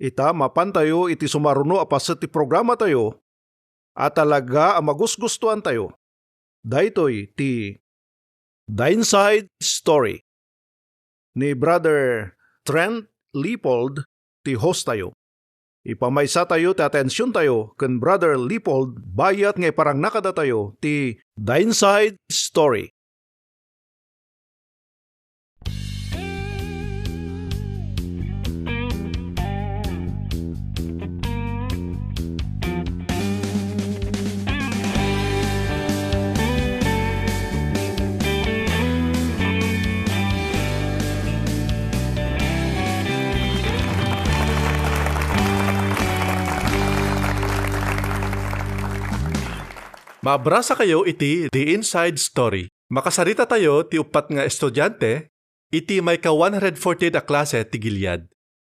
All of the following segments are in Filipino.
ita mapan tayo iti sumaruno apas ti programa tayo at talaga ang magusgustuhan tayo. Daytoy ti The Inside Story ni Brother Trent Leopold ti host tayo. Ipamaysa tayo ti atensyon tayo ken Brother Leopold bayat nga parang nakada tayo ti The Inside Story. Mabrasa kayo iti The Inside Story. Makasarita tayo ti upat nga estudyante, iti may ka 140 a klase ti Gilead.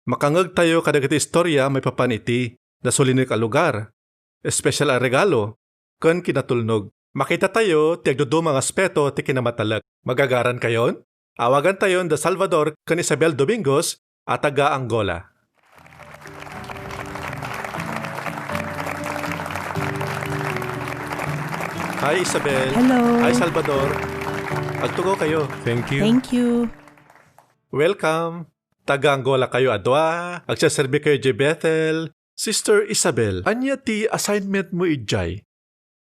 Makangag tayo kadagiti istorya may papan iti nasulinig a lugar, espesyal a regalo, ken kinatulnog. Makita tayo ti agdudumang aspeto ti kinamatalag. Magagaran kayon? Awagan tayon da Salvador ken Isabel Domingos at taga Angola. Hi Isabel. Hello. Hi Salvador. Agtugo kayo. Thank you. Thank you. Welcome. Taga Angola kayo adwa. Agsaserbi kayo di Bethel. Sister Isabel, anya ti assignment mo ijay?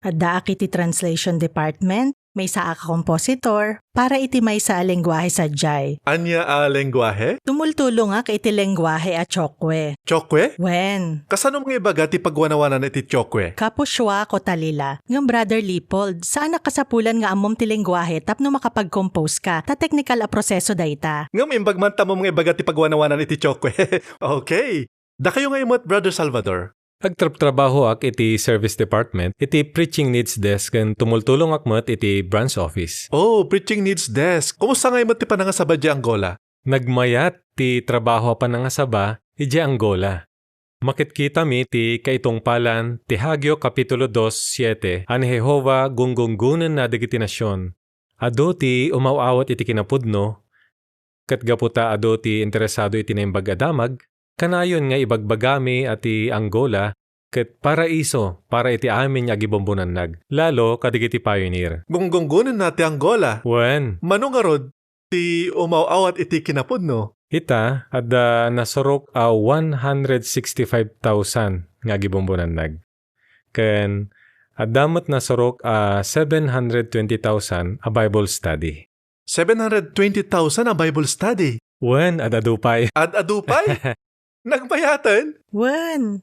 Adda iti translation department, may sa compositor, para iti may sa lengguwahe sa jay. Anya a lengguwahe? Tumultulo nga ka iti lengguwahe a chokwe. Chokwe? Wen, Kasano mga ibaga ti pagwanawanan iti chokwe? kapuswa ko talila. Ng Brother Leopold, saan nakasapulan nga amom ti lengguwahe tapno makapag-compose ka, ta technical a proseso dayta. Ngam imbagman mo mga ibaga ti pagwanawanan iti chokwe. Okay. Da kayo nga imot, Brother Salvador. Agtrabaho ak iti service department, iti preaching needs desk, kan tumultulong akmat iti branch office. Oh, preaching needs desk. Kumusta nga imot ti panangasaba di Angola? Nagmayat ti trabaho pa nga saba, iti Angola. Makitkita mi ti kaitungpalan ti Hagyo Kapitulo 2:7, an Jehova gunggunggunan na digiti nasyon. Ado ti umawawat iti kinapudno, kat gaputa ado ti interesado iti naimbag adamag, kanayon nga ibagbagami ati Angola ket paraiso para iti amin nga gibombonannag. Lalo kadigiti pioneer. Gunggunggunan na ti Angola. Wen, Manungarod, ti umawawat iti kinapudno. ita adda nasurok a 165,000 nga gibombonannag. Ken adamot nasurok a 720,000 a Bible study. 720,000 a Bible study. Wen, adadupay. Ad adupay? Nagbayatan? Wen,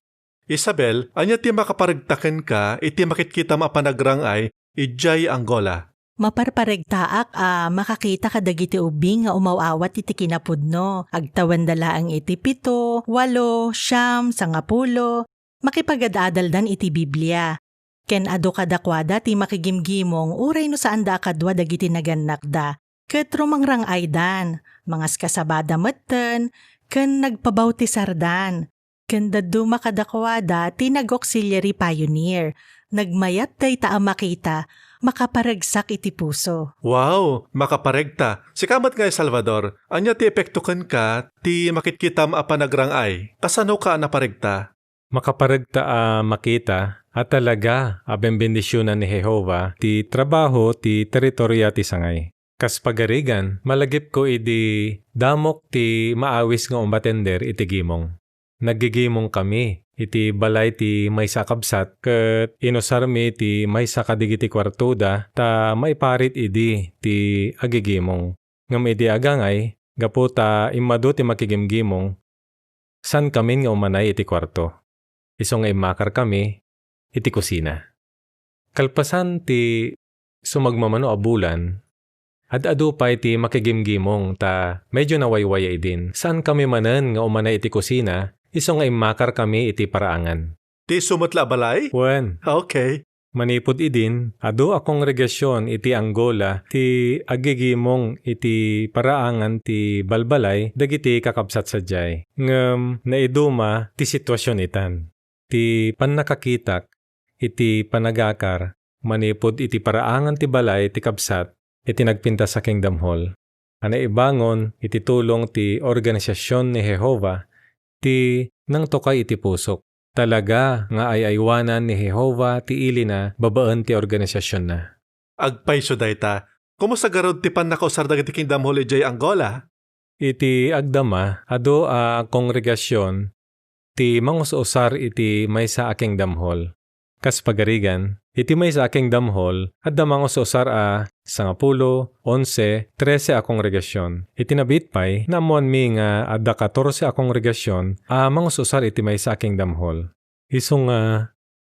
Isabel, anya ti makaparagtaken ka, iti makitkita mapanagrangay, ijay Angola. maparparegtaak makakita ka dagiti ubing nga umawawat iti kinapudno. Agtawan dala ang iti 7, 8, 9, 10, makipagad-adaldan iti Biblia. Ken ado kadakwada ti makigimgimong uray no saan da kadwa dagiti naganakda. Ket rumangrang aydan, mangas kasabada metten, ken nagpabautisardan. Ken daddu makadakwada ti nag-auxiliary pioneer. Nagmayat day ta makita, makaparagsak iti puso. Wow, makaparegta. Sikamat nga Salvador, anya ti epektuken ka, ti makitkitam a panagrangay. Kasano ka naparegta? Makaparagta a makita at talaga a bembendisyonan ni Jehova ti trabaho ti teritorya ti sangay. Kas pagarigan, malagip ko idi damok ti maawis nga umatender iti gimong. Naggigimong kami iti balay ti maysa kabsat ket inusar mi ti maysa kadigiti kwartuda ta maiparit idi ti agigimong. Ngem idi agangay gapu ta immadu ti makigimgimong san kami nga umanay iti kwarto. Iso nga imakar kami iti kusina. Kalpasan ti sumagmamano a bulan, ad-adu pa iti makigimgimong ta medyo nawaywayay din. Saan kami manen nga umanay iti kusina, iso nga imakar kami iti paraangan. Ti sumutla balay? Wen, Okay. manipod idin, adu a kongregasyon iti Angola, ti agigimong iti paraangan ti balbalay, dagiti kakabsat sadyay. Ngem naiduma ti sitwasyon itan. Ti pannakakitak, iti panagakar, manipod iti paraangan ti balay ti kabsat, iti nagpinta sa Kingdom Hall. Ana ibangon iti tulong ti organisasyon ni Jehova, ti nang tokay iti pusok. Talaga nga ay aywanan ni Jehova ti ili na babaan ti organisasyon na. Agpayso dayta. Kumusta garod ti panakausar dagiti Kingdom Hall ijay Angola? Iti agdama, ado a kongregasyon, ti mangusosar iti maysa a Kingdom Hall. Kas pagarigan, iti maysa a Kingdom Hall, adda mangusosar a 10, 11, 13 a kongregasyon. Iti nabitpay, namuan mi nga adda 14 a kongregasyon a mangusosar iti maysa a Kingdom Hall. Isu nga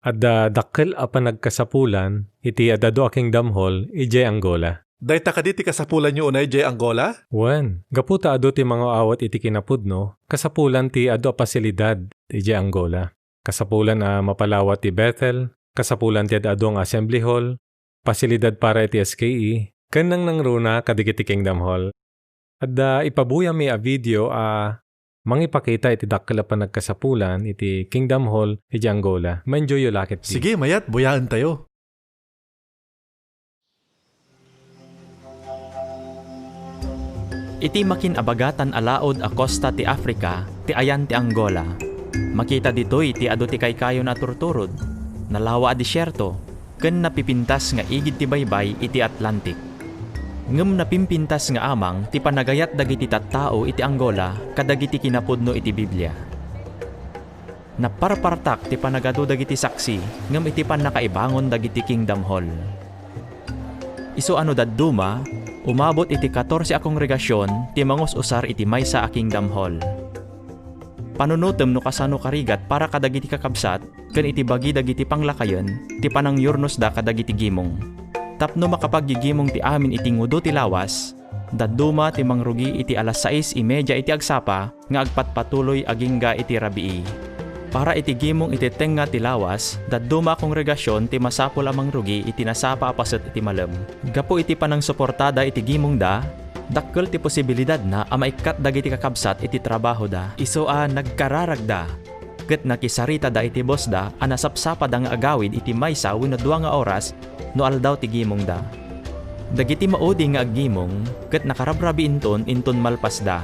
adda dakkel a panagkasapulan, iti adda 2 a Kingdom Hall, ijay Angola. Dayta kaditi kasapulan nyo unay ijay Angola? Wen, gaputa ado ti mga awat iti kinapudno, kasapulan ti ado a pasilidad iti Angola. Kasapulan a mapalawat ti Bethel, kasapulan ti ado ang Assembly Hall, pasilidad para iti SKE, kanang nangruna kadigiti Kingdom Hall. Adda ipabuya mi a video a mangipakita iti dakkel a panagkasapulan iti Kingdom Hall iti Angola. Ma-enjoy yo lakit. Sige, mayat, buyaan tayo. Iti makinabagatan alaod a kosta ti Africa, ti ayan ti Angola. Makita ditoy ti ado ti kaykayo na turturod, nalawa a disyerto, ken napipintas nga igid ti baybay iti Atlantic. Ngem napimpintas nga amang ti panagayat dagiti tattao iti Angola kadagiti kinapudno iti Biblia. Naparpartak ti panagado dagiti saksi, ngem iti panakaibangon dagiti Kingdom Hall. Isu ano dadduma, umabot iti 14 a kongregasyon ti mangus-usar iti maysa a Kingdom Hall. Panunutem no kasano karigat para kadagiti kakabsat ken iti bagi dagiti panglakayen ti panangyurnos da kadagiti gimong. Tapno makapaggigimong ti amin iti ngudo ti lawas, dadduma ti mangrugi iti alas 6:30 iti agsapa nga agpatpatuloy agingga iti rabii. Para iti gimong iti tenga ti lawas, dadduma kongregasyon ti masapol amang rugi iti nasapa apaset iti malem. Gapo iti panang suportada iti gimong da, dakkel ti posibilidad na a maikat dagiti kakabsat iti trabaho da. Isu a nagkararagda. Ket nakisarita da iti boss da a nasapsapa da nga agawid iti maysa wenno 2 nga oras no aldaw ti gimong da. Dagiti maudi nga aggimong ket nakarabrabi inton malpas da.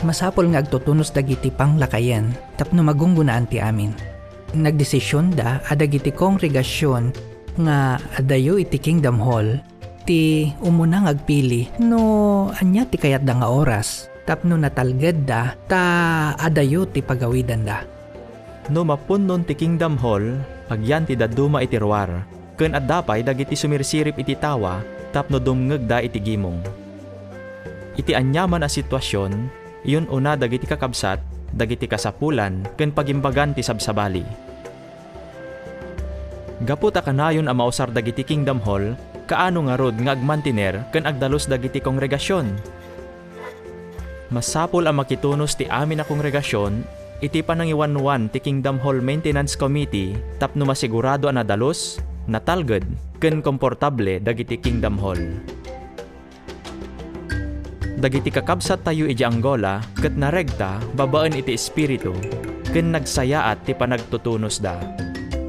Masapol nga agtutunos dagiti panglakayen tapno magunggunaan ti amin. Nagdesisyon da adagiti kongregasyon nga adayo iti Kingdom Hall ti umunang agpili no anya ti kayat da nga oras tapno natalged da ta adayo ti pagawidan da. No mapunnon ti Kingdom Hall, agyan ti dadduma iti ruwar, ken addapay dagiti sumirsirip iti tawa tapno dumngeg da iti gimong. Iti anyaman a sitwasyon, iyon una dagiti kakabsat, dagiti kasapulan, ken pagimbagan ti sabsabali. Gaputa kanayon a mausar dagiti Kingdom Hall, kaano nga rod nga agmantiner ken agdalos dagiti kongregasyon. Masapol a makitunos ti amin a kongregasyon, iti panangiwanwan ti Kingdom Hall Maintenance Committee tapno masigurado a nadalos, natalged, ken komportable dagiti Kingdom Hall. Dagiti kakabsat tayo iti Angola, ket naregta, babaan iti espiritu, ken nagsayaat ti panagtutunos da.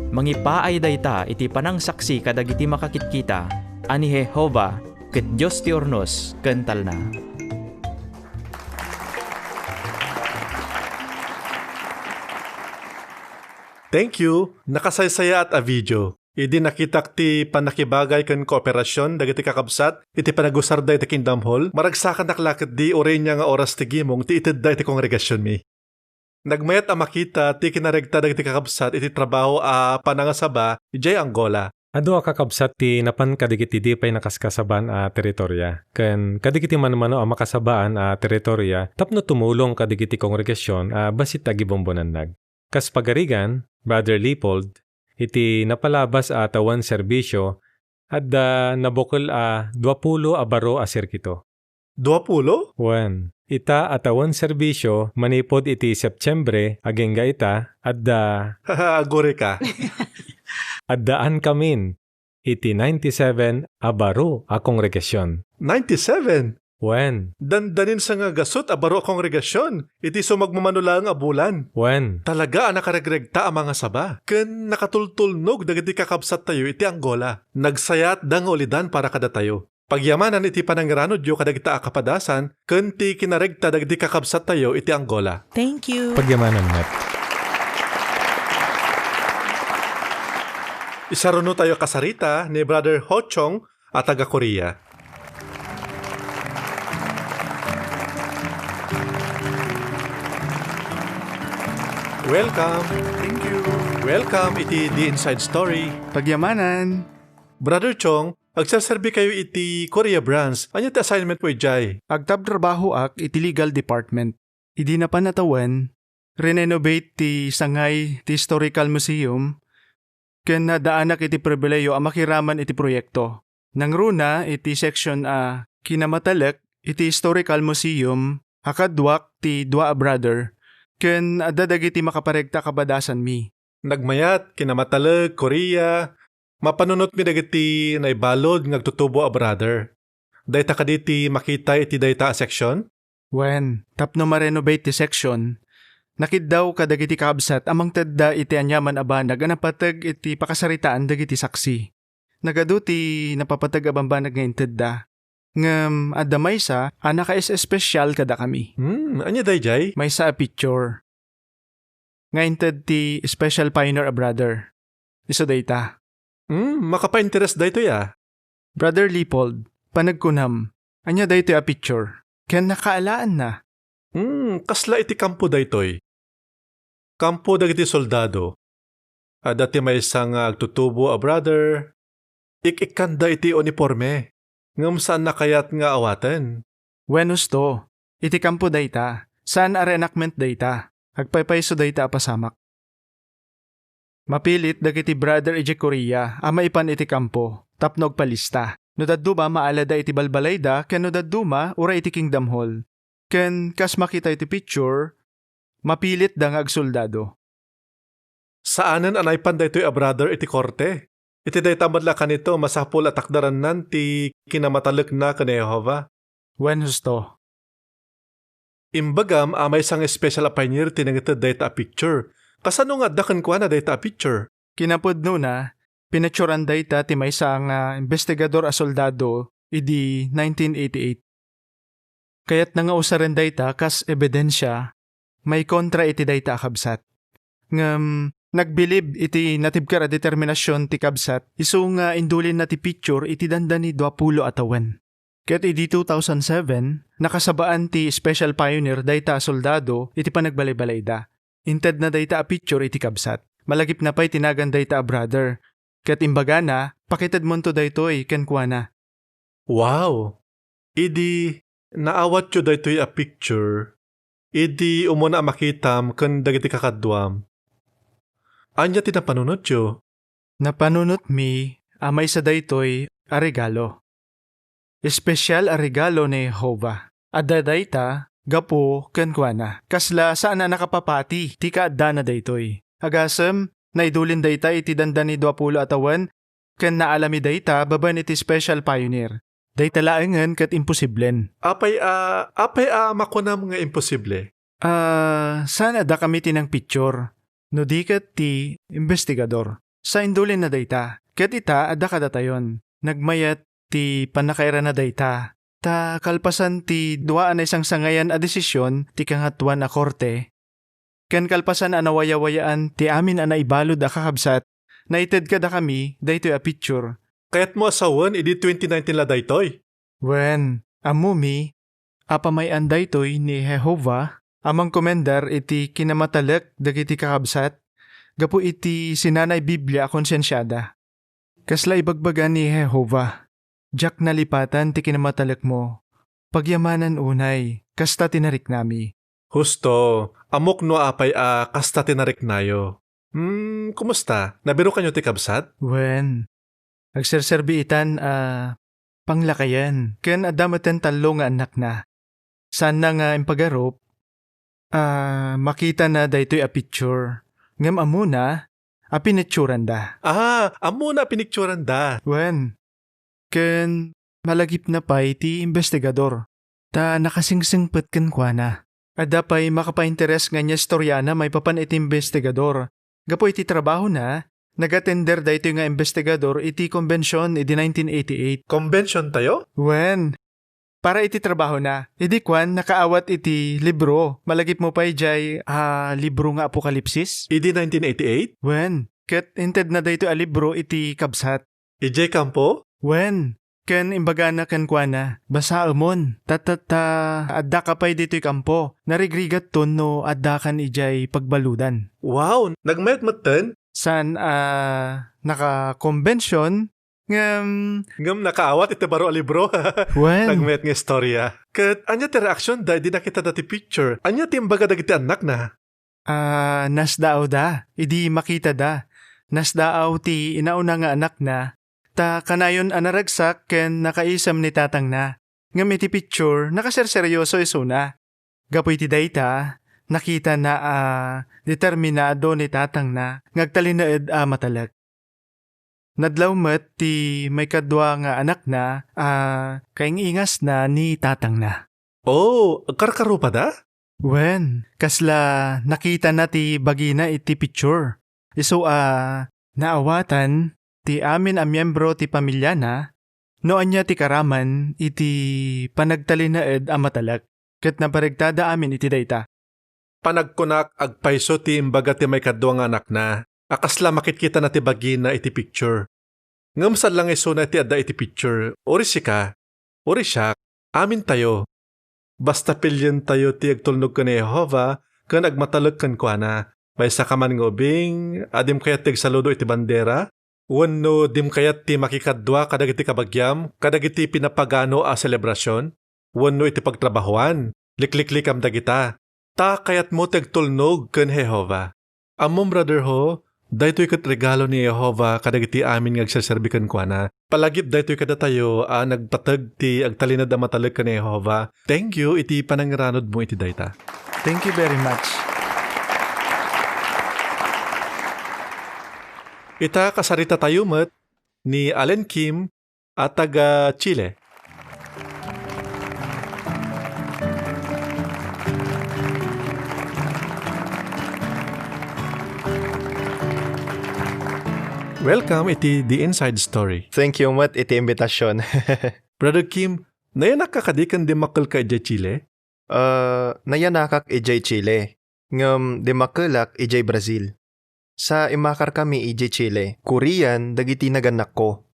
Mangipaay dayta iti panangsaksi kadagiti makakitkita, ani Jehova, ket Diyos ti ornos, ken talna. Thank you. Nakasaysaya at a video. Idi nakitak ti panakibagay ken kooperasyon dagiti kakabsat iti panagusarda iti Kingdom Hall maragsakan naklakit di orenya nga oras ti gimong ti itedda iti kongregasyon mi. Nagmayat a makita ti kinaregta dagiti kakabsat iti trabaho a panangasaba ijay Angola. Ado a kakabsat ti napan kadigiti di pay nakaskasaban a teritorya. Ken kadigiti manmano a makasabaan a teritorya tapno tumulong kadigiti kongregasyon a basit agibombonanag. Kas pagarigan, Brother Leopold, iti napalabas a tawan serbisyo at nabukol a 20 a baro a sirkito. 20? Wen, ita atawan serbisyo manipod iti Septyembre agengga ita at Agore ka. addaan kamin iti 97 a baro a kongregasyon. 97? Wen, Dandanin sa nga gasot a baro a kongregasyon. Iti sumagmamanula nga bulan. wen, Talaga nakaregregta ang mga saba. Ken nakatultulnog dagiti kakabsat tayo iti Angola. Nagsayat da nga ulidan para kada tayo. Pagyamanan iti panangiranod yu kadagita a kapadasan, ken ti kinaregta dagiti kakabsat tayo iti Angola. Thank you. Pagyamanan met. Isaruno tayo kasarita ni Brother Ho Chong at taga Korea. Welcome. Thank you. Welcome iti The Inside Story. Pagyamanan. Brother Chong, agsaserbi kayo iti Korea branch. Ano ti assignment mo ijay? Agtab trabaho ak iti legal department. Idi na panatawan, renovate ti sangay ti historical museum, ken nadaanak iti pribileyo a makiraman iti proyekto. Nangruna iti section a kinamatalek iti historical museum akadwak ti dua a brother, ken adadag iti makaparegta kabadasan mi. Nagmayat, kinamatalag, Korea. Mapanunot mi dagiti naibalod ngagtutubo a brother. Dayta kaditi makita iti dayta a section? When tapno ma-renovate ti section, nakiddaw kadagiti kabsat amang tedda iti anyaman abanag anapatag iti pakasaritaan dagiti saksi. Nagadu ti napapatag abambanag ngayon tedda. Ngam adamay sa anaka is espesyal kada kami. Anya dayjay? May sa a picture. Ngayon ted ti special pioneer a brother. Iso dayta. Makapa-interest dayto ya. Brother Leopold, panagkunam. Anya dayto a picture. Ken nakaalaan na. Kasla iti kampo daytoy. Kampo dagiti soldado. Dati may isang agtutubo a brother. Ikikanda iti uniforme. Ngam saan na kayat nga awaten? Wenus to. Iti kampo dayta. Saan a reenactment dayta. Agpaypayso dayta pasamak. Mapilit dagiti brother iti Korea ama ipan iti kampo. Tapnog palista. No daduma maalada iti balbalayda ken no daduma ura iti Kingdom Hall. Ken kas makita iti picture, mapilit da nga agsoldado. Saanen anay daytoy a brother iti korte? Iti dayta madla kanito masapul at takdaran nan ti kinamatalek na kan Jehova. Wenus to. Imbagam amay sang special pioneer tinangita dayta a picture. Kasano nga dakan kwa na dayta a picture? Kinapudno na, pinatsuran dayta ti may sang investigador a soldado idi 1988. Kaya't nangausaran dayta kas ebidensya, may kontra iti dayta a kabsat. Ngam, nagbilib iti natibkar a determinasyon ti kabsat, iso nga indulin na ti picture iti dandani 20 atawan. Kaya't idi 2007, nakasabaan ti special pioneer dayta a soldado iti panagbalay-balayda. Inted na dayta a picture iti kabsat. Malagip na pa'y tinagan dayta a brother. Kaya't imbaga na, pakitad mo to daytoy ken kuana. Wow! Idi naawat yu daytoy a picture. Idi umuna makitam ken dagiti kakadwam. Anya ti napanunot yu? Napanunot mi, amay sa daytoy a regalo. Espesyal a regalo ni Jehova. Adda dayta, gapo ken kuana. Kasla saan na nakapapati, ti kaadda na daytoy. Agasem, naidulin dayta iti dandani 20 atawan, ken naalami dayta baban iti special pioneer. Dayta laengen ket imposiblen. Apay makunam nga imposible. Saan adda kami tinang picture? No di ket ti investigador. Sa indulin na dayta, ket ita adda kadatayon. Nagmayat ti panakaira na dayta. Ta kalpasan ti duaan na isang sangayan a desisyon ti kangatuan a korte. Ken kalpasan a nawaya-wayaan ti amin a naibalod a kakabsat, naited kada kami daytoy a picture. Kaya't mo asawan, idi 2019 la daytoy. Wen, amumi, apamayan daytoy ni Jehova, amang komendar iti kinamatalek dagiti kakabsat, gapu iti sinanay Biblia konsensyada. Kasla ibagbagan ni Jehova. Diyak nalipatan ti kinamatalek mo. Pagyamanan unay, kasta tinarik nami. Husto, amok no apay kasta tinarik nayo. Kumusta? Nabiro kanyo ti kabsat? Wen, agserserbi itan panglakayan. Ken adamaten talo nga anak na. Sana nga impagarop, makita na daytoy a picture. Ngam amuna, pinitsuran da. Amuna pinicturan da. Wen, ken malagip na pa'y ti investigador. Ta nakasingsingpet ken kuana. Adda pa'y makapainteres nga niya storyana may papan iti investigador. Gapo iti trabaho na, nagatender da ito nga investigador iti konbensyon iti 1988. Convention tayo? Wen, para iti trabaho na. Idi kwan, nakaawat iti libro. Malagip mo pa ijay libro nga Apokalipsis. Idi 1988? Wen, ket inted na da ito a libro iti kabsat. EJ Campo? Wen, ken imbaga na ken kwana, basa amon, tatata, adda ka pa'y dito'y kampo, narigrigat ton no adda kan ijay pagbaludan. Wow! Nagmayat matan? San, naka-convention, Ngam nakaawat iti baro a libro. wen, Nagmayat nga istorya. Kat anya ti reaksyon da, di nakita dati picture. Anya ti imbaga dagiti anak na. nasdaaw da, idi makita da, nasdaaw ti inauna nga anak na, ta kanayon anaragsak ken nakaisam ni tatang na. Ngam iti picture, nakaserseryoso iso na. Gapoy ti dayta, nakita na determinado ni tatang na, ngagtalinaed matalag. Nadlaw met ti may kadwa nga anak na, kaingingas na ni tatang na. Oh, karkaro pa da? Wen, kasla nakita na ti bagina iti picture. Iso naawatan ti amin a miyembro ti pamilya na, noan niya ti karaman iti panagtalinaed a matalag. Ket naparigtada amin iti dayta. Panagkunak agpaiso ti imbaga ti may kadwa nga anak na. Akasla makitkita na ti bagina iti picture. Ngamsal lang iso na ti adda iti picture. Ori sika, ori siya, amin tayo. Basta pilyan tayo ti agtulnog ka ni Jehovah, kan agmatalag kan kwa na. May sa kaman ngobing, adim kayat ti saludo iti bandera, wano dim kayat ti makikadwa kadagiti kabagyam, kadagiti pinapagano a selebrasyon, wano iti pagtrabahuan, likliklikam dagita. Ta kayat mo ti agtulnog kan Jehovah. Amom brother ho, daytoy kat regalo ni Jehovah kadagiti amin nga agsaserbikan kwa na. Palagip daytoy kada tayo nagpatag ti agtalinad a matalag ka ni Jehovah. Thank you iti panangranod mo iti dayta. Thank you very much. Ita kasarita tayo met ni Allen Kim at taga Chile. Welcome iti The Inside Story. Thank you, Mat, iti imbitasyon. Brother Kim, nayan nakakadikan di makal ka iti Chile? Nayanakak ijay Chile. Ngam di makalak ijay Brazil. Sa imakar kami ijay Chile. Korean, dagiti naganak ko.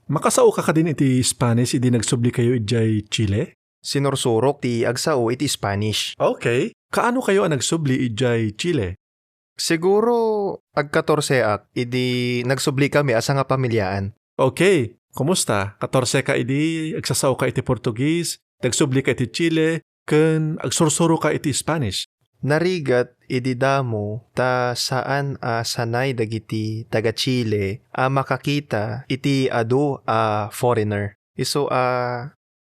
Makasao ka din iti Spanish idi nagsubli kayo ijay Chile? Sinursurok ti agsao iti Spanish. Okay. Kaano kayo ang nagsubli ijay Chile? Siguro, ag-14 idi nagsubli kami asa nga pamilyaan. Okay. Kumusta? 14 ka idi, agsasao ka iti Portuguese, nagsubli ka iti Chile, ken agsursuro ka iti Spanish. Narigat idi damo ta saan sanay dagiti taga Chile makakita iti adu foreigner. Iso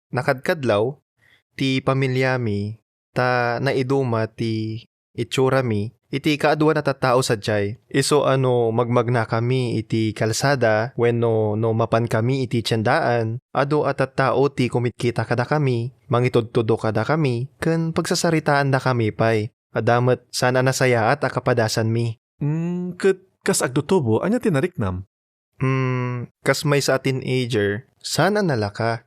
nakadkadlaw ti pamilyami ta naiduma ti itsurami iti kaadwa na tattao sadyay. Iso magmagna kami iti kalsada wenno no mapan kami iti tiyandaan. Ado at tattao ti kumitkita kada kami, mangitudtudo kada kami, ken pagsasaritaan da kami pay. Adamat sana nasaya at akapadasan mi. Kas agdutubo, anya tinariknam? Kas may sa teenager, sana nalaka.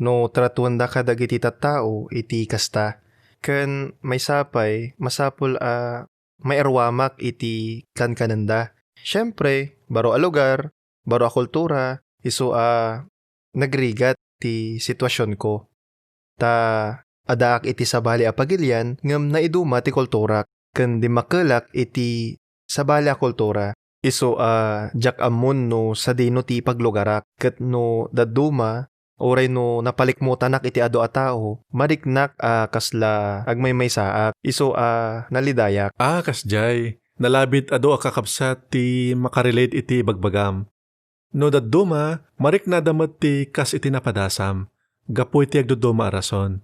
No tratuan da ka dagiti tattao iti kasta. Ken may sapay, masapul may arwamak iti kankananda. Siyempre, baro a lugar, baro a kultura, iso nagrigat ti sitwasyon ko. Ta adaak iti sabali a pagilyan, ngam naiduma ti kultura, ken di makelak iti sabali a kultura. Iso jak amun no sa dino ti paglugarak, ket no daduma, oray no napalikmutanak iti ado a tao, mariknak kasla agmay saak, iso nalidayak. Kasjay, nalabit ado a kakabsat ti makarelate iti bagbagam. No daduma, marik na damat ti kas iti napadasam, gapo iti agduduma a rason.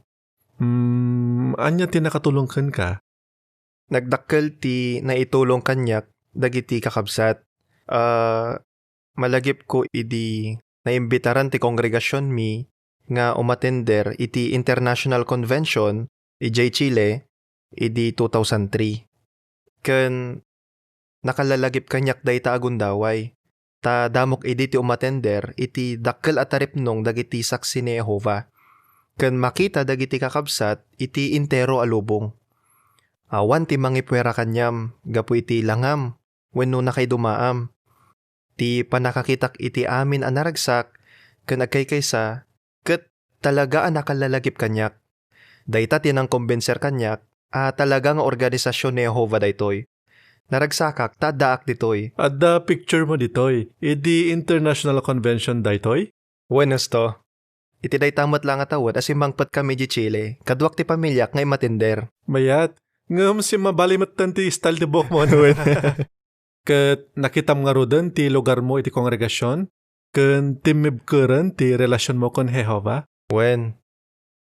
Anya ti nakatulongkan ka? Nagdakkel ti naitulong kanyak, dagiti kakabsat. Malagip ko idi naimbitaran ti kongregasyon mi nga umatender iti International Convention ijay Chile idi 2003. Ken nakalalagip kanyak dayta agundaway. Ta damok idi ti umatender iti dakkel ataripnong dagiti saksi ni Jehova. Ken makita dagiti kakabsat iti intero alubong. Awan ti mangipwera kanyam, gapu iti langam, wenno na kay dumaam. Ti panakakitak iti amin anaragsak, ken agkaykaysa, ket talaga nakalalagip kanyak. Dayta tinang kombenser kanyak, talaga nga organisasyon ni Jehova daytoy. Naragsakak, tadaak ditoy. Adda picture mo ditoy. Idi International Convention daytoy? Buenos to. Iti daytamat lang atawad asimangpat kami di Chile, kaduak ti pamilyak ngay matender. Mayat, ngam si mabalimatan ti style di bok mo anuin. Kat nakitam nga rodan ti lugar mo iti kongregasyon, ken timibkeran ti relasyon mo kon Jehova. Wen,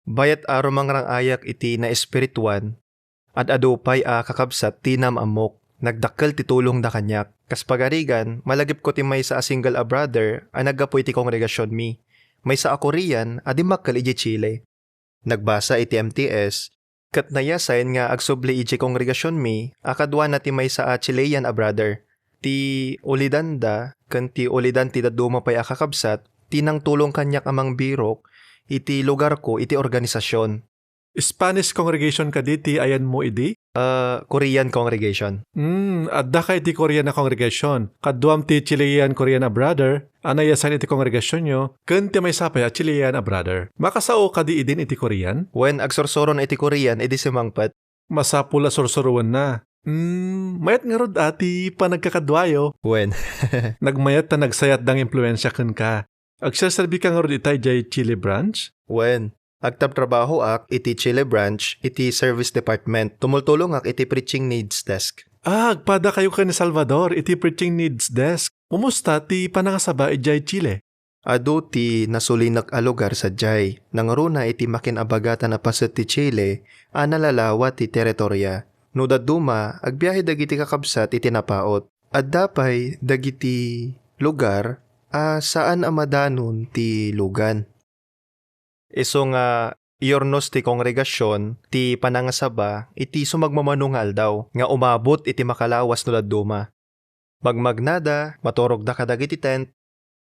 bayat aro mangrang ayak iti na espirituan, at adupay kakabsat tinam amok, nagdakkel ti tulong da kanyak. Kas pagarigan, malagip ko ti may sa single a brother, naggapoy ti kongregasyon mi. May sa ako riyan, adimakkel iji Chile. Nagbasa iti MTS, kat nayasayin nga agsubli iji kongregasyon mi, akadwa na ti may sa Chilean a brother. Ti ulidanda, kan ti ulidan ti daduma pay akakabsat, tinang tulong kanyak amang birok, iti lugar ko, iti organisasyon. Spanish congregation ka diti, ayan mo idi? Korean congregation. Adda ka iti Korean na congregation. Kaduam ti Chilean Korean a brother, anayasan iti congregation nyo, ken ti may sapay a Chilean a brother. Makasao ka di idin iti Korean? When agsorsoron iti Korean, iti simangpat. Masapula sorsoruan na. Mayat nga rod ati pa nagkakadwayo. When? Nagmayat ta nagsayat dang impluensya ken ka. Agsasabi ka nga rod itay jay Chile branch? When? Agtab trabaho ak iti Chile branch, iti service department. Tumultulong ak iti preaching needs desk. Agpada kayo ka ni Salvador, iti preaching needs desk. Umusta ti panangasaba ijay Chile? Adu ti nasulinak a lugar sa jay. Nangaruna iti makinabagatan na paset ti Chile, nalalawa ti teritorya. No daduma, agbiyahe dagiti kakabsat iti napaot. At dapay dagiti lugar, saan amadanon ti lugan. Iso nga iornos ti kongregasyon, ti panangasaba, iti sumagmamanungal daw, nga umabot iti makalawas no daduma. Magmagnada, maturog da kadagiti tent,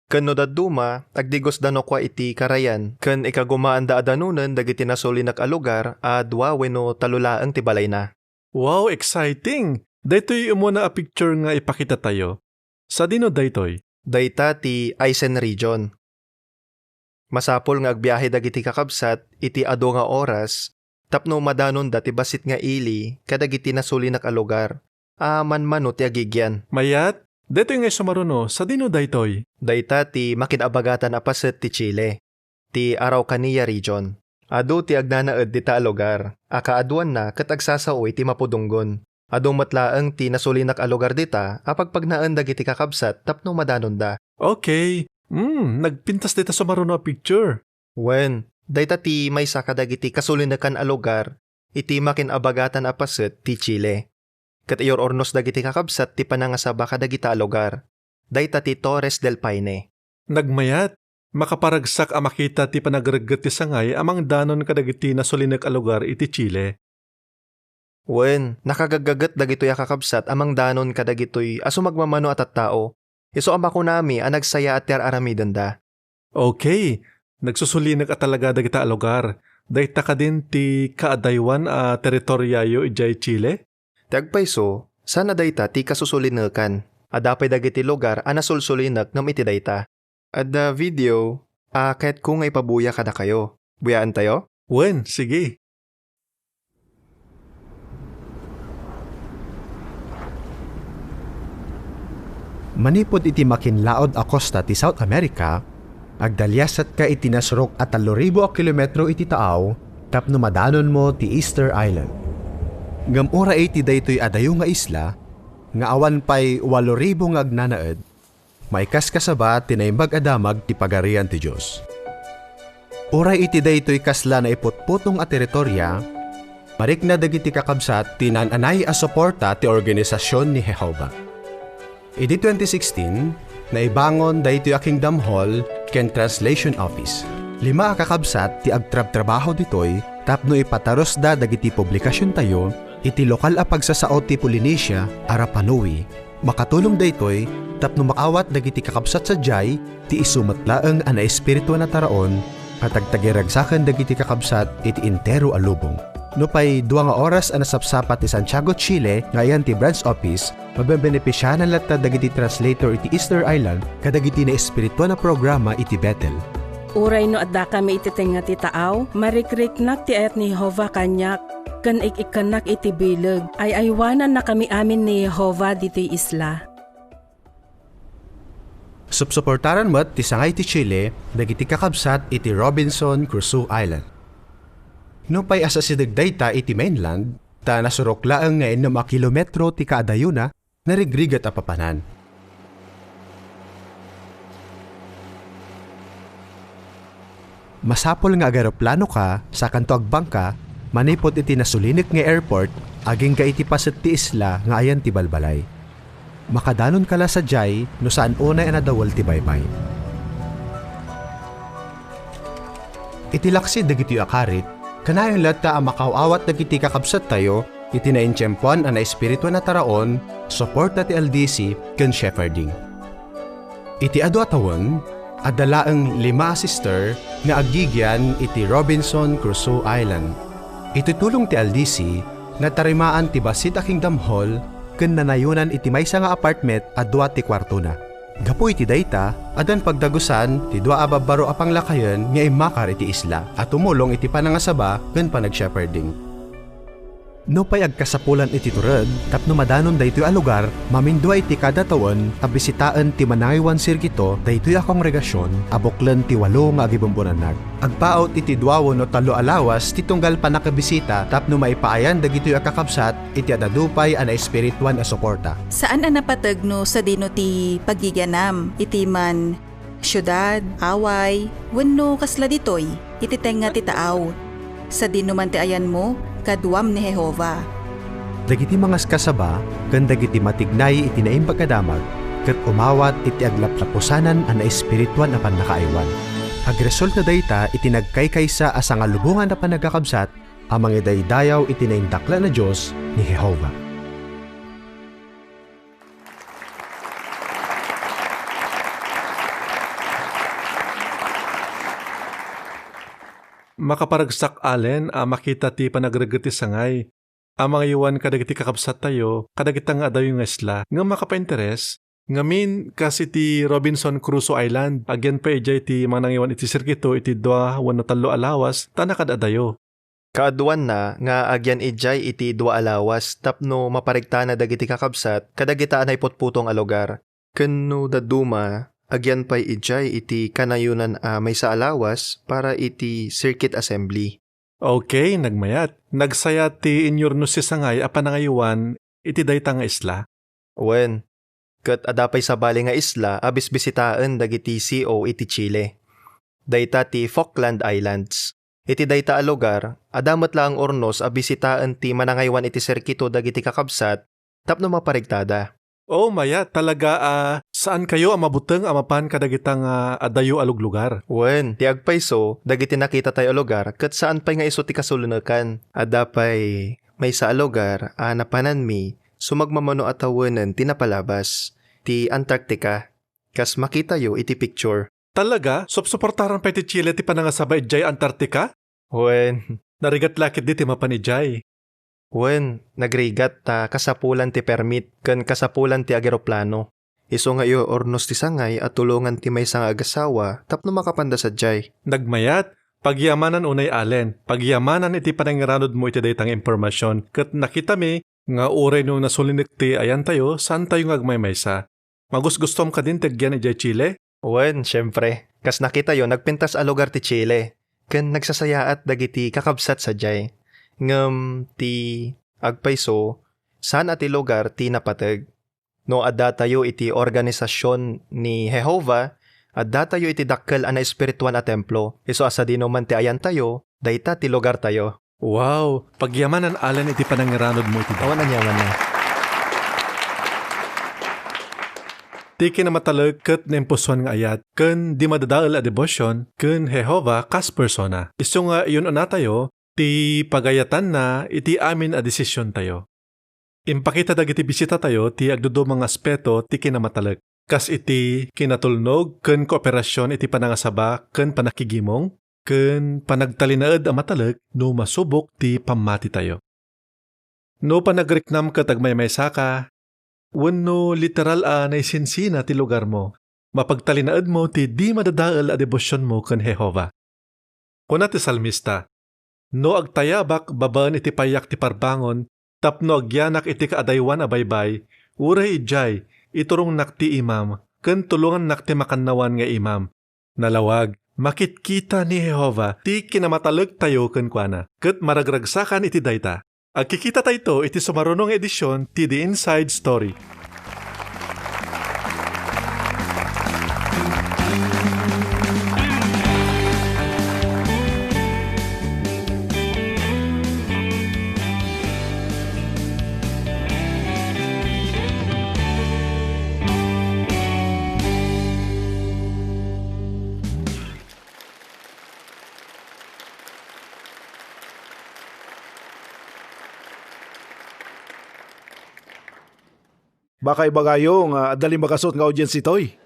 ken no daduma, agdigos dano kwa iti karayan, ken ikagumaan da adanunan dagiti nasulinak a lugar, dua wenno talulaang ti balay na. Wow, exciting! Daytoy umuna a picture nga ipakita tayo. Sa dino daytoy? Dayta ti Aisen region. Masapol nga agbiyahe dagiti kakabsat, iti ado nga oras, tapno madanon dati basit nga ili, kadagiti nasulinak a lugar. Manmano ti agigyan. Mayat, daytoy nga sumaruno, sa dino daytoy? Dayta ti makinabagatan a paset ti Chile, ti Araucanía region. Ado ti agnanaed dita a lugar, akaaduan na ket agsasaoy ti mapudunggon. Ado matlaeng ti nasulinak a lugar dita, apagpagnaan dagiti kakabsat tapno madanon da. Okay. Nagpintas dita sumaruno a picture. Wen, dayta ti may sa kadagiti kasulinakan a lugar, iti makinabagatan a paset ti Chile. Ket iyor ornos dagiti kakabsat ti panangasaba kadagita a lugar. Dayta ti Torres del Paine. Nagmayat, makaparagsak a makita ti panagregget ti sangay amang danon kadagiti nasulinak a lugar iti Chile. Wen, nakagagagat dagitoy a kakabsat amang danon kadagitoy asumagmamano at tao. Iso ang bako nami nagsaya at aramidan da. Okay, nagsusulinak at talaga dagita a lugar. Dayta ka din ti kaadaywan a teritoryayo ijay Chile? Tagpayso, sana dayta ti kasusulinakan. Adapay dagiti lugar nasulsulinak ngam iti dayta. Adda video, kahit kung ay pabuya kada kayo. Buyaan tayo? Wen, sige. Manipod iti makinlaod a kosta ti South America, agdalyasat ka iti nasrok at 3,000 kilometro iti taaw, tapno madanon mo ti Easter Island. Gamura iti daytoy adayo nga isla, nga awan pay 8,000 nga agnanaed, may kaskasaba tinaimbag adamag ti pagarian ti Diyos. Uray iti daytoy kasla na iputputong a teritorya, marik na dagiti kakabsat tinananay a suporta ti organisasyon ni Jehova. Iti 2016, naibangon daytoy a Kingdom Hall ken Translation Office. 5 a kakabsat ti agtrab-trabaho ditoy tapno ipataros da dagiti publikasyon tayo iti lokal a pagsasao ti Polynesia, Arapanui, Makatulong daytoy tapno makawat dagiti kakabsat sa jay ti isumatlaeng ana espiritu na taraon at agtagiragsakan dagiti kakabsat iti intero a lubong. No pay 2 nga oras ana sapsapat ti Santiago, Chile, ngayon ti branch office, mabebenepisyanan latta dagiti translator iti Easter Island kadagiti na espiritu na programa iti Bethel. Uray no adda kami iti nga ti taaw, marikriknak ti ayat ni Jehovah kanyak, kan ikikanak iti bileg, ay aywanan na kami amin ni Jehovah dito'y isla. Subsuportaran met ti sangay ti Chile, dagiti kakabsat iti Robinson Crusoe Island. No pay asa sidagdayta iti mainland, ta nasurok laeng nga 6 kilometro ti kaadayuna, narigrigat a papanan. Masapol nga agaroplano ka, sa kanto agbangka, manipot iti nasulinik nga airport, aging ka iti paset ti isla nga ayan ti balbalay. Makadanon kala sa jay, no saan unay anadawal ti baybay. Iti laksi dagiti akarit, kanayon latta ang makawawat dagiti kakabsat tayo, iti naintyempuan ang espiritu na taraon, support ti LDC, ken shepherding. Iti adu atawon, adalaeng 5 sister nga agigyan iti Robinson Crusoe Island. Itutulong ti LDC na tarimaan ti basit a Kingdom Hall ken nanayunan iti maysa nga apartment a 2 ti kwarto na. Gapu iti dayta, adan pagdagusan ti 2 a babbaro a panglakayen nga imakar iti isla at tumulong iti panangasaba ken panag-shepherding. No pay agkasapulan iti turod, tapno madanon daytoy a lugar, mamindwa iti kada taon a bisitaan ti Manaywan Sirkito daytoy a kongregasyon abuklen ti 8 nga agibumpunanag. Agpaot iti 2 no 3 alawas ti tunggal pa nakabisita tapno maipaayan dagitoy a kakabsat iti adadupay a espirituan a suporta. Saan a napatagno sa dino ti paggiganam iti man syudad, away, wenno kasla ditoy iti tenga ti taaw. Sa dino man ti ayan mo, kaduam ni Jehovah. Dagiti mga kasaba, ken dagiti matignay iti naim pagkadamag, ket umawat iti aglaplapusanan an espirituan a pannakaaywan. Agresulta dayta iti nagkaykaysa asa nga lubungan na panagkakabsat, amang idaydayaw iti naindakla na Dios ni Jehovah. Makaparagsak alen makita ti panagragati sangay. Mga iwan kadagiti kakabsat tayo, kadagita nga adayo nga isla, nga makapainteres, ngamin kasi ti Robinson Crusoe Island, agyan pa ijay ti mga nangiwan iti sirkito iti 2 wano 3 alawas, tanakad adayo. Kaaduan na nga agyan ijay iti 2 alawas tapno maparigta na dagiti kakabsat, kadagitaan ay putputong a lugar. Kenno daduma, agyan pa'y ijay iti kanayunan may sa alawas para iti circuit assembly. Okay, nagmayat. Nagsaya ti inyorno si sangay a panangayuan iti dayta nga isla. Wen, ket adapay sa bali nga isla abis bisitaan dagiti CO iti Chile. Dayta ti Falkland Islands. Iti dayta a lugar, adamat lang ornos a bisitaan ti manangaywan iti serkito dagiti kakabsat tapno maparigtada. Oh, maya, talaga saan kayo mabuteng amapan kadagitang adayo alug lugar? Wen, ti agpayso, dagiti nakita tayo lugar, ket saan pay nga iso ti kasulunakan. Adapay may sa lugar, napanan mi, sumagmamano atawanan ti napalabas, ti Antarctica. Kas makita yo iti picture. Talaga? Suportaran pa iti Chile ti panangasabay ijay Antarctica? Wen, Narigat lakit di ti mapanijay. Wen, nagrigat ta kasapulan ti permit ken kasapulan ti ageroplano. Iso nga iyo ornos ti sangay at tulungan ti may nga agasawa tapno makapanda sa jay. Nagmayat, pagyamanan unay alen, pagyamanan iti panangiranod mo iti daytang impormasyon, ket nakita mi nga uray no nasulinik ti ayan tayo, saan tayo ngagmaymaysa. Magusgustom ka din tegyan ijay Chile? Wen, syempre. Kas nakita yo nagpintas a lugar ti Chile, ken nagsasayaat dagiti kakabsat sa jay. Ngem ti agpayso, saan ati lugar ti napateg. No adda tayo iti organisasyon ni Jehovah, adda tayo iti dakkel ana espirituan a templo. Iso asa dino man ti ayan tayo, dayta ti lugar tayo. Wow, pagyamanan alen iti panangiranod mo iti awan ang yaman na. Ti kinamatalag ket nempuson nga ayat, ken di madadael a debosyon, ken Jehovah kas persona. Iso nga iyon ana tayo, ti pagayatan na iti amin a desisyon tayo. Impakita dagiti bisita tayo ti agdudo mga aspeto ti kinamatalag. Kas iti kinatulnog ken kooperasyon iti panangasaba ken panakigimong ken panagtalinaed a matalag no masubok ti pamati tayo. No panagriknam ket agmaymaysa ka, wenno literal a naisinsina ti lugar mo, mapagtalinaed mo ti di madadael a debosyon mo ken Jehova. Kuna ti salmista, no agtayabak babaen iti payak ti parbangon, tapno agyanak iti kaadaywan a baybay, uray ijay, iturong nakti imam, ken tulungan nakti makannawan nga imam. Nalawag, makitkita ni Jehova, ti kinamataleg tayo ken kuana, ket maragragsakan iti dayta. Agkikita tayo iti sumarunong edisyon ti The Inside Story. Bakay bagayo nga adali makasot nga audience itoy.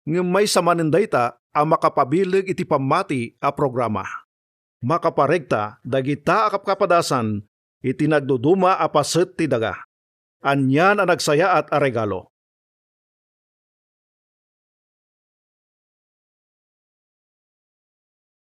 Nga may samanin dayta ang makapabilig iti pamati a programa. Makaparegta dagita akap kapadasan iti nagduduma a paset ti daga. Anyan ang nagsaya at a regalo.